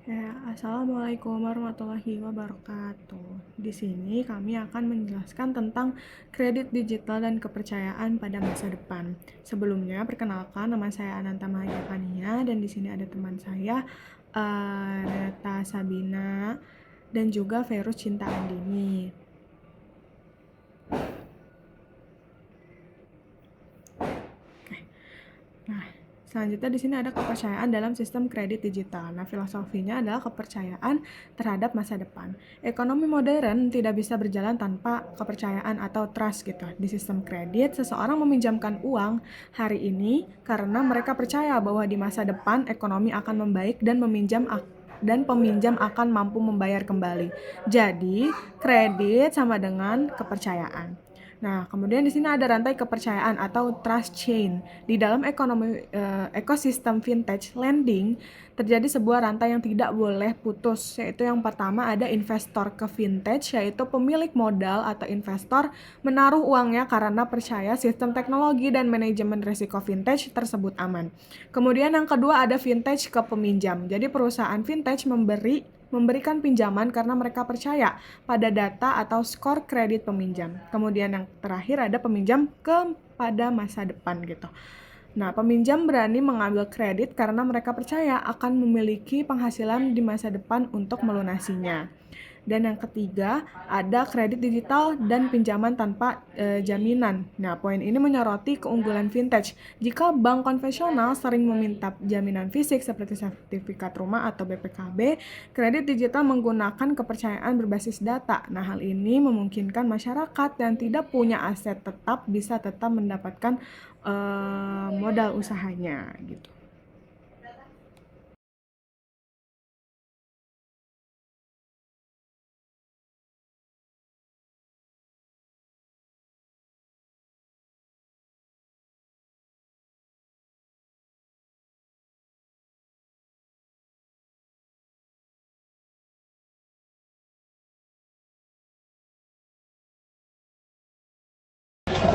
Ya, Assalamualaikum warahmatullahi wabarakatuh. Di sini kami akan menjelaskan tentang kredit digital dan kepercayaan pada masa depan. Sebelumnya, perkenalkan, nama saya Ananta Mahajapania dan di sini ada teman saya, Renata Sabina dan juga Verus Cinta Andini. Nah, selanjutnya di sini ada kepercayaan dalam sistem kredit digital. Nah, filosofinya adalah kepercayaan terhadap masa depan. Ekonomi modern tidak bisa berjalan tanpa kepercayaan atau trust gitu. Di sistem kredit, seseorang meminjamkan uang hari ini karena mereka percaya bahwa di masa depan ekonomi akan membaik dan peminjam akan mampu membayar kembali. Jadi, kredit sama dengan kepercayaan. Nah, kemudian di sini ada rantai kepercayaan atau trust chain. Di dalam ekosistem vintage lending terjadi sebuah rantai yang tidak boleh putus, yaitu yang pertama ada investor ke vintage, yaitu pemilik modal atau investor menaruh uangnya karena percaya sistem teknologi dan manajemen risiko vintage tersebut aman. Kemudian yang kedua ada vintage ke peminjam. Jadi perusahaan vintage memberikan pinjaman karena mereka percaya pada data atau skor kredit peminjam. Kemudian yang terakhir ada peminjam pada masa depan gitu. Nah, peminjam berani mengambil kredit karena mereka percaya akan memiliki penghasilan di masa depan untuk melunasinya. Dan yang ketiga, ada kredit digital dan pinjaman tanpa jaminan. Nah, poin ini menyoroti keunggulan vintage. Jika bank konvensional sering meminta jaminan fisik seperti sertifikat rumah atau BPKB, kredit digital menggunakan kepercayaan berbasis data. Nah, hal ini memungkinkan masyarakat yang tidak punya aset tetap bisa tetap mendapatkan modal usahanya gitu.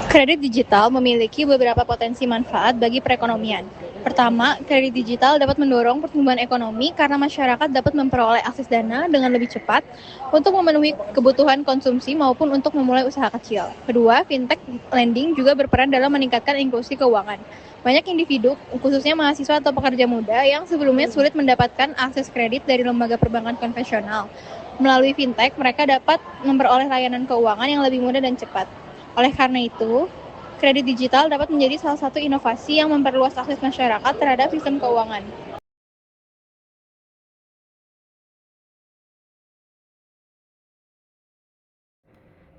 Kredit digital memiliki beberapa potensi manfaat bagi perekonomian. Pertama, kredit digital dapat mendorong pertumbuhan ekonomi karena masyarakat dapat memperoleh akses dana dengan lebih cepat untuk memenuhi kebutuhan konsumsi maupun untuk memulai usaha kecil. Kedua, fintech lending juga berperan dalam meningkatkan inklusi keuangan. Banyak individu, khususnya mahasiswa atau pekerja muda yang sebelumnya sulit mendapatkan akses kredit dari lembaga perbankan konvensional. Melalui fintech, mereka dapat memperoleh layanan keuangan yang lebih mudah dan cepat. Oleh karena itu, kredit digital dapat menjadi salah satu inovasi yang memperluas akses masyarakat terhadap sistem keuangan.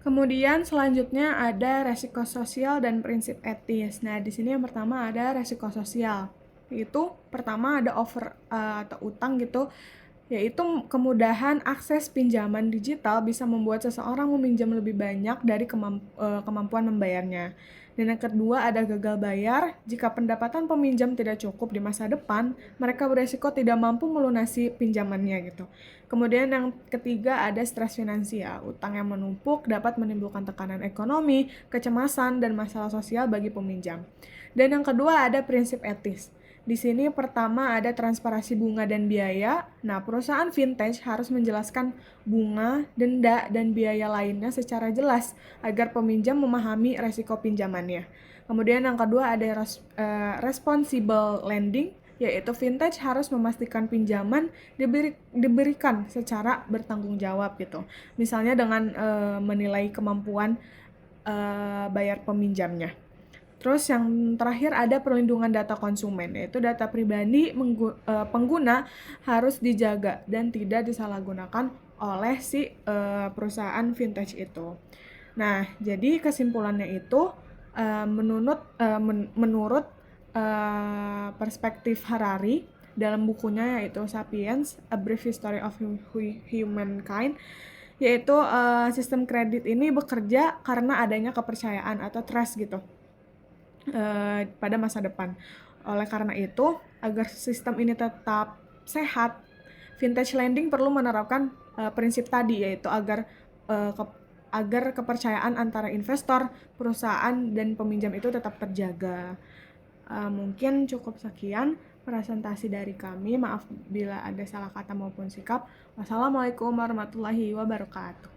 Kemudian selanjutnya ada resiko sosial dan prinsip etis. Nah, di sini yang pertama ada resiko sosial. Itu pertama ada atau utang gitu, yaitu kemudahan akses pinjaman digital bisa membuat seseorang meminjam lebih banyak dari kemampuan membayarnya. Dan yang kedua ada gagal bayar. Jika pendapatan peminjam tidak cukup di masa depan, mereka beresiko tidak mampu melunasi pinjamannya gitu. Kemudian yang ketiga ada stres finansial. Utang yang menumpuk dapat menimbulkan tekanan ekonomi, kecemasan, dan masalah sosial bagi peminjam. Dan yang kedua ada prinsip etis. Di sini pertama ada transparansi bunga dan biaya. Nah, perusahaan vintage harus menjelaskan bunga, denda, dan biaya lainnya secara jelas agar peminjam memahami resiko pinjamannya. Kemudian yang kedua ada responsible lending, yaitu vintage harus memastikan pinjaman diberikan secara bertanggung jawab gitu. Misalnya dengan menilai kemampuan bayar peminjamnya. Terus yang terakhir ada perlindungan data konsumen, yaitu data pribadi pengguna harus dijaga dan tidak disalahgunakan oleh si perusahaan vintage itu. Nah, jadi kesimpulannya itu menurut perspektif Harari dalam bukunya yaitu Sapiens: A Brief History of Humankind, yaitu sistem kredit ini bekerja karena adanya kepercayaan atau trust gitu pada masa depan. Oleh karena itu, agar sistem ini tetap sehat, vintage lending perlu menerapkan prinsip tadi, yaitu agar kepercayaan antara investor, perusahaan, dan peminjam itu tetap terjaga. Mungkin cukup sekian. presentasi dari kami. Maaf bila ada salah kata maupun sikap. Wassalamualaikum warahmatullahi wabarakatuh.